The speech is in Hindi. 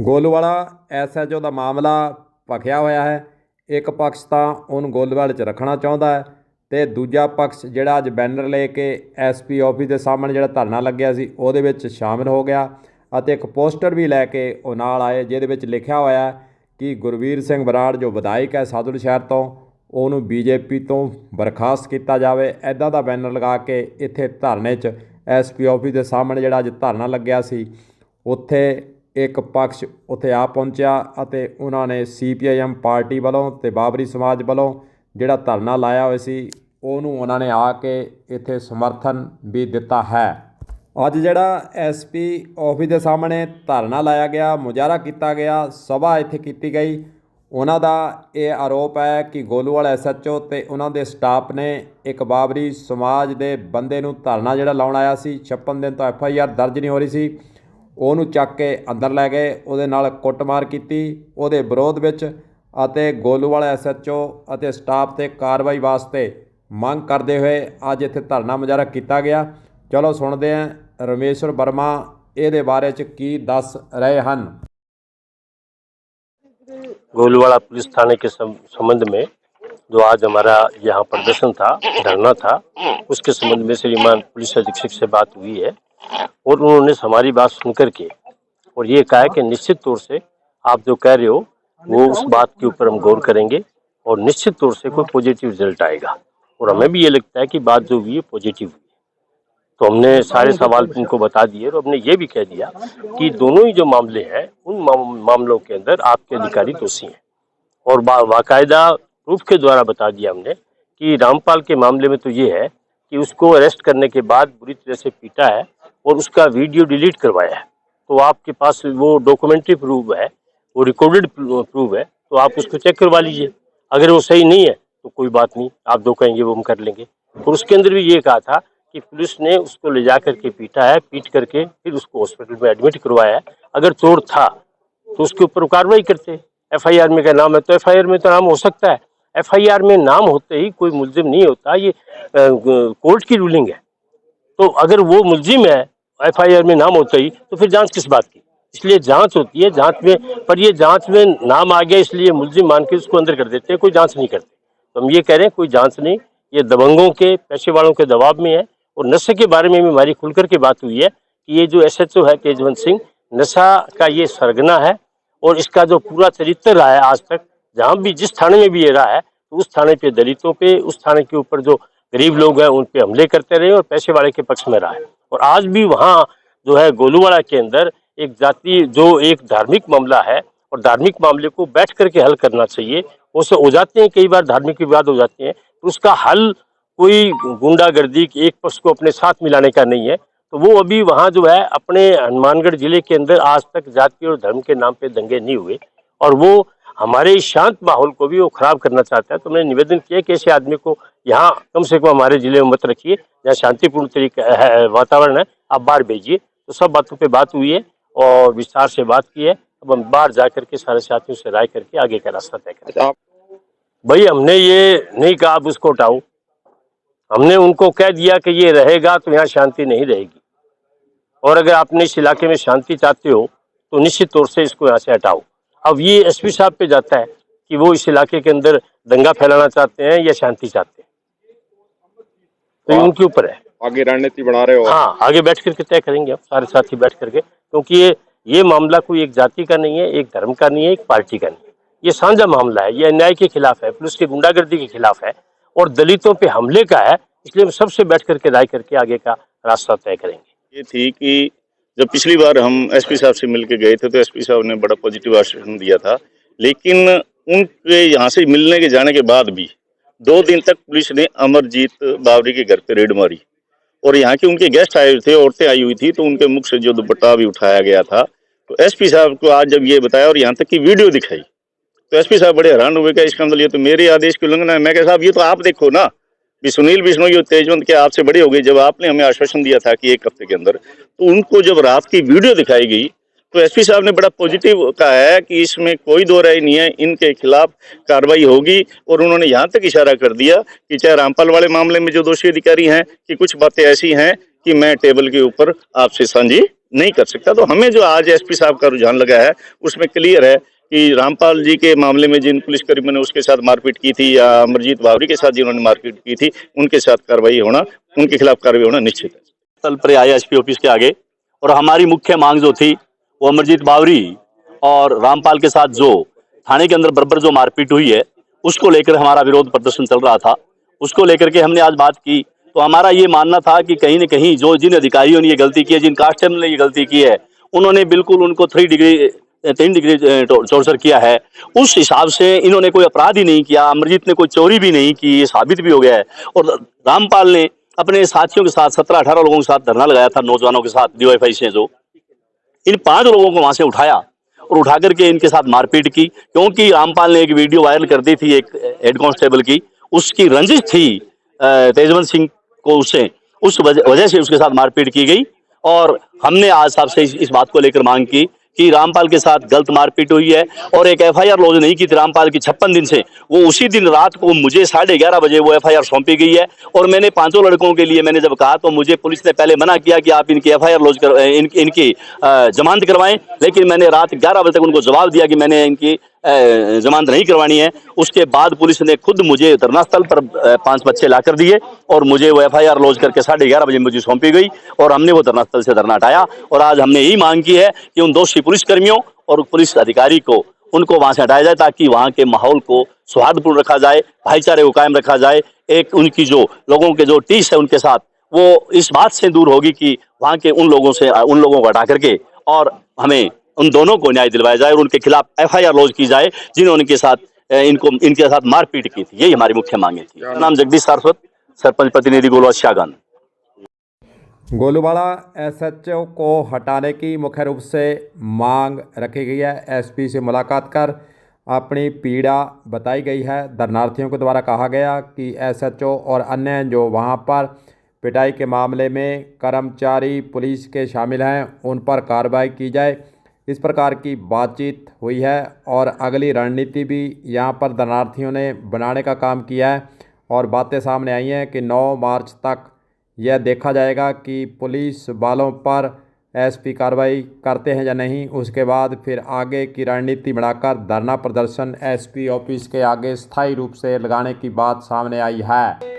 ਗੋਲੂਵਾਲਾ SHO ਦਾ ਮਾਮਲਾ ਭਖਿਆ ਹੋਇਆ ਹੈ। ਇੱਕ ਪਕਸ਼ ਤਾਂ ਉਹਨੂੰ ਗੋਲੂਵਾਲ 'ਚ ਰੱਖਣਾ ਚਾਹੁੰਦਾ ਹੈ ਅਤੇ ਦੂਜਾ ਪਕਸ਼ ਜਿਹੜਾ ਅੱਜ ਬੈਨਰ ਲੈ ਕੇ SP ਆਫਿਸ ਦੇ ਸਾਹਮਣੇ ਜਿਹੜਾ ਧਰਨਾ ਲੱਗਿਆ ਸੀ ਉਹਦੇ ਵਿੱਚ ਸ਼ਾਮਿਲ ਹੋ ਗਿਆ ਅਤੇ ਇੱਕ ਪੋਸਟਰ ਵੀ ਲੈ ਕੇ ਉਹ ਨਾਲ ਆਏ, ਜਿਹਦੇ ਵਿੱਚ ਲਿਖਿਆ ਹੋਇਆ ਕਿ ਗੁਰਵੀਰ ਸਿੰਘ ਬਰਾੜ ਜੋ ਵਿਧਾਇਕ ਹੈ ਸਾਧੂ ਸ਼ਹਿਰ ਤੋਂ, ਉਹਨੂੰ BJP ਤੋਂ ਬਰਖਾਸਤ ਕੀਤਾ ਜਾਵੇ। ਇੱਦਾਂ ਦਾ ਬੈਨਰ ਲਗਾ ਕੇ ਇੱਥੇ ਧਰਨੇ 'ਚ SP ਆਫਿਸ ਦੇ ਸਾਹਮਣੇ ਜਿਹੜਾ ਅੱਜ ਧਰਨਾ ਲੱਗਿਆ ਸੀ ਉੱਥੇ ਇੱਕ ਪਕਸ਼ ਉੱਥੇ ਆ ਪਹੁੰਚਿਆ ਅਤੇ ਉਹਨਾਂ ਨੇ CPIM ਪਾਰਟੀ ਵੱਲੋਂ ਅਤੇ ਬਾਬਰੀ ਸਮਾਜ ਵੱਲੋਂ ਜਿਹੜਾ ਧਰਨਾ ਲਾਇਆ ਹੋਇਆ ਸੀ ਉਹਨੂੰ ਉਹਨਾਂ ਨੇ ਆ ਕੇ ਇੱਥੇ ਸਮਰਥਨ ਵੀ ਦਿੱਤਾ ਹੈ। ਅੱਜ ਜਿਹੜਾ SP ਆਫਿਸ ਦੇ ਸਾਹਮਣੇ ਧਰਨਾ ਲਾਇਆ ਗਿਆ, ਮੁਜ਼ਾਹਰਾ ਕੀਤਾ ਗਿਆ, ਸਭਾ ਇੱਥੇ ਕੀਤੀ ਗਈ। ਉਹਨਾਂ ਦਾ ਇਹ ਆਰੋਪ ਹੈ ਕਿ ਗੋਲੂਵਾਲ SHO ਅਤੇ ਉਹਨਾਂ ਦੇ ਸਟਾਫ ਨੇ ਇੱਕ ਬਾਬਰੀ ਸਮਾਜ ਦੇ ਬੰਦੇ ਨੂੰ ਧਰਨਾ ਜਿਹੜਾ ਲਾਉਣ ਆਇਆ ਸੀ, 56 ਦਿਨ ਤੋਂ FIR ਦਰਜ ਨਹੀਂ ਹੋ ਰਹੀ ਸੀ, ਉਹਨੂੰ ਚੱਕ ਕੇ ਅੰਦਰ ਲੈ ਗਏ, ਉਹਦੇ ਨਾਲ ਕੁੱਟਮਾਰ ਕੀਤੀ ਉਹਦੇ ਵਿਰੋਧ ਵਿੱਚ ਅਤੇ ਗੋਲੂਵਾਲ SHO ਅਤੇ ਸਟਾਫ 'ਤੇ ਕਾਰਵਾਈ ਵਾਸਤੇ ਮੰਗ ਕਰਦੇ ਹੋਏ ਅੱਜ ਇੱਥੇ ਧਰਨਾ ਮੁਜ਼ਾਹਰਾ ਕੀਤਾ ਗਿਆ। ਚਲੋ ਸੁਣਦੇ ਹਾਂ ਰमेश्वर वर्मा ਇਹਦੇ ਬਾਰੇ 'ਚ ਕੀ ਦੱਸ ਰਹੇ ਹਨ। गोलूवाला पुलिस थाने के संबंध में जो आज हमारा यहाँ प्रदर्शन था, धरना था, उसके संबंध में श्रीमान पुलिस अधीक्षक से बात हुई है और उन्होंने हमारी बात सुन करके और ये कहा है कि निश्चित तौर से आप जो कह रहे हो वो उस बात के ऊपर हम गौर करेंगे और निश्चित तौर से कोई पॉजिटिव रिजल्ट आएगा। और हमें भी ये लगता है कि बात जो हुई है पॉजिटिव हुई है। तो हमने सारे सवाल उनको बता दिए और हमने ये भी कह दिया कि दोनों ही जो मामले हैं उन मामलों के अंदर आपके अधिकारी दोषी हैं और बाकायदा प्रूफ के द्वारा बता दिया हमने कि रामपाल के मामले में तो ये है कि उसको अरेस्ट करने के बाद बुरी तरह से पीटा है और उसका वीडियो डिलीट करवाया है। तो आपके पास वो डॉक्यूमेंट्री प्रूफ है, वो रिकॉर्डेड प्रूफ है, तो आप उसको चेक करवा लीजिए। अगर वो सही नहीं है तो कोई बात नहीं, आप जो कहेंगे वो हम कर लेंगे। और उसके अंदर भी ये कहा था कि पुलिस ने उसको ले जा करके पीटा है, पीट करके फिर उसको हॉस्पिटल में एडमिट करवाया है। अगर चोर था तो उसके ऊपर कार्रवाई करते। FIR में का नाम है तो FIR में तो नाम हो सकता है, FIR में नाम होते ही कोई मुल्जिम नहीं होता, ये कोर्ट की रूलिंग है। तो अगर वो मुल्जिम है FIR में नाम होता ही तो फिर जांच किस बात की? इसलिए जांच होती है, जांच में पर ये जांच में नाम आ गया इसलिए मुल्जिम मान के उसको अंदर कर देते हैं, कोई जांच नहीं करते। तो हम ये कह रहे हैं कोई जांच नहीं, ये दबंगों के पैसे वालों के दबाव में है। और नशे के बारे में भी हमारी खुलकर के बात हुई है कि ये जो SHO है तेजवंत सिंह नशा का ये सरगना है और इसका जो पूरा चरित्र रहा है आज तक, जहाँ भी जिस थाने में भी ये रहा है तो उस थाने पे दलितों पे, उस थाने के ऊपर जो गरीब लोग हैं उन पे हमले करते रहे और पैसे वाले के पक्ष में रहा है। और आज भी वहाँ जो है गोलूवाला के अंदर एक जाति जो एक धार्मिक मामला है और धार्मिक मामले को बैठ करके हल करना चाहिए। उससे हो जाते हैं कई बार धार्मिक विवाद हो जाते हैं, तो उसका हल कोई गुंडागर्दी एक पक्ष को अपने साथ मिलाने का नहीं है। तो वो अभी वहाँ जो है अपने हनुमानगढ़ जिले के अंदर आज तक जाति और धर्म के नाम पे दंगे नहीं हुए और वो हमारे शांत माहौल को भी वो खराब करना चाहता है। तो मैंने निवेदन किया कि ऐसे आदमी को यहाँ कम से कम हमारे जिले में मत रखिए, जहाँ शांतिपूर्ण तरीका वातावरण है, आप बाहर भेजिए। तो सब बातों पे बात हुई है और विस्तार से बात की है। अब हम बाहर जा करके सारे साथियों से राय करके आगे का रास्ता तय करें। भाई हमने ये नहीं कहा आप उसको हटाओ, हमने उनको कह दिया कि ये रहेगा तो यहाँ शांति नहीं रहेगी और अगर आपने इस इलाके में शांति चाहते हो तो निश्चित तौर से इसको यहाँ से हटाओ। अब ये SP साहब पे जाता है कि वो इस इलाके के अंदर दंगा फैलाना चाहते हैं या शांति चाहते हैं, तो उनके ऊपर है। आगे रणनीति बना रहे हो? हाँ, आगे बैठ करके तय करेंगे हम सारे साथी बैठ करके, क्योंकि ये मामला कोई एक जाति का नहीं है, एक धर्म का नहीं है, एक पार्टी का नहीं है, ये साझा मामला है। ये अन्याय के खिलाफ है, पुलिस की गुंडागर्दी के खिलाफ है और दलितों पे हमले का है। इसलिए हम सबसे बैठ करके राय करके आगे का रास्ता तय करेंगे। ये थी कि जब पिछली बार हम SP साहब से मिलके गए थे तो SP साहब ने बड़ा पॉजिटिव आश्वासन दिया था, लेकिन उनके यहाँ से मिलने के जाने के बाद भी 2 दिन तक पुलिस ने अमरजीत बावरी के घर पे रेड मारी और यहाँ के उनके गेस्ट आए थे, औरतें आई हुई थी, तो उनके मुख से जो दुपट्टा भी उठाया गया था। तो SP साहब को आज जब ये बताया और यहाँ तक की वीडियो दिखाई तो SP साहब बड़े हैरान हुए, क्या इसका मतलब ये तो मेरे आदेश की उल्लंघन है। मैं कहा साहब ये तो आप देखो ना, सुनील बिश्नोई और तेजवंत के आपसे बड़े हो गए। जब आपने हमें आश्वासन दिया था कि 1 हफ्ते के अंदर, तो उनको जब रात की वीडियो दिखाई गई तो SP साहब ने बड़ा पॉजिटिव कहा है कि इसमें कोई दो राय नहीं है, इनके खिलाफ कार्रवाई होगी। और उन्होंने यहाँ तक इशारा कर दिया कि चाहे रामपाल वाले मामले में जो दोषी अधिकारी हैं कि कुछ बातें ऐसी हैं कि मैं टेबल के ऊपर आपसे साझी नहीं कर सकता। तो हमें जो आज एसपी साहब का रुझान लगा है उसमें क्लियर है कि रामपाल जी के मामले में जिन पुलिसकर्मियों ने उसके साथ मारपीट की थी या अमरजीत बावरी के साथ जिन्होंने मारपीट की थी उनके साथ कार्रवाई होना, उनके खिलाफ कार्रवाई होना निश्चित है। स्थल पर आए एसपी ऑफिस के आगे, और हमारी मुख्य मांग जो थी वो अमरजीत बावरी और रामपाल के साथ जो थाने के अंदर बराबर जो मारपीट हुई है उसको लेकर हमारा विरोध प्रदर्शन चल रहा था। उसको लेकर के हमने आज बात की, तो हमारा ये मानना था कि कहीं न कहीं जो जिन अधिकारियों ने ये गलती की है, जिन कांस्टेबल ने ये गलती की है, उन्होंने बिल्कुल उनको 3 डिग्री टॉर्चर किया है। उस हिसाब से इन्होंने कोई अपराध ही नहीं किया, अमरजीत ने कोई चोरी भी नहीं की, ये साबित भी हो गया है। और रामपाल ने अपने साथियों के साथ 17-18 लोगों के साथ धरना लगाया था, नौजवानों के साथ डीवाईएफआई से, जो इन 5 लोगों को वहां से उठाया और उठा करके इनके साथ मारपीट की, क्योंकि रामपाल ने एक वीडियो वायरल कर दी थी एक हेड कांस्टेबल की, उसकी रंजिश थी तेजवंत सिंह को, उससे उस वजह से उसके साथ मारपीट की गई। और हमने आज साहब से इस बात को लेकर मांग की कि रामपाल के साथ गलत मारपीट हुई है और एक एफआईआर लॉन्च नहीं की थी रामपाल की 56 दिन से, वो उसी दिन रात को मुझे 11:30 बजे वो एफआईआर सौंपी गई है। और मैंने 5 लड़कों के लिए मैंने जब कहा तो मुझे पुलिस ने पहले मना किया कि आप इनकी एफआईआर लॉन्च कर इनकी जमानत करवाएं, लेकिन मैंने रात 11 बजे तक उनको जवाब दिया कि मैंने इनकी जमानत नहीं करवानी है। उसके बाद पुलिस ने खुद मुझे धरना स्थल पर 5 बच्चे ला कर दिए और मुझे वो एफआईआर लॉन्च करके 11:30 बजे मुझे सौंपी गई और हमने वो धरना स्थल से धरना हटाया। और आज हमने यही मांग की है कि उन दोषी पुलिसकर्मियों और पुलिस अधिकारी को उनको वहां से हटाया जाए, ताकि वहां के माहौल को सौहार्दपूर्ण रखा जाए, भाईचारे को कायम रखा जाए। एक उनकी जो लोगों के जो टीस है उनके साथ, वो इस बात से दूर होगी कि वहां के उन लोगों को हटा करके और हमें उन दोनों को न्याय दिलवाया जाए और उनके खिलाफ एफआईआर लॉन्च की जाए जिन्होंने इनके साथ मारपीट की थी। यही हमारी मुख्य मांगे थी। मेरा नाम जगदीश सारस्वत, सरपंच प्रतिनिधि गोलवा शाहगंज। गोलूवाड़ा एसएचओ को हटाने की मुख्य रूप से मांग रखी गई है। एसपी से मुलाकात कर अपनी पीड़ा बताई गई है। धरनार्थियों के द्वारा कहा गया कि एसएचओ और अन्य जो वहां पर पिटाई के मामले में कर्मचारी पुलिस के शामिल हैं उन पर कार्रवाई की जाए। इस प्रकार की बातचीत हुई है और अगली रणनीति भी यहाँ पर धरनार्थियों ने बनाने का काम किया है और बातें सामने आई हैं कि 9 मार्च तक यह देखा जाएगा कि पुलिस वालों पर एसपी कार्रवाई करते हैं या नहीं। उसके बाद फिर आगे की रणनीति बनाकर धरना प्रदर्शन एसपी ऑफिस के आगे स्थायी रूप से लगाने की बात सामने आई है।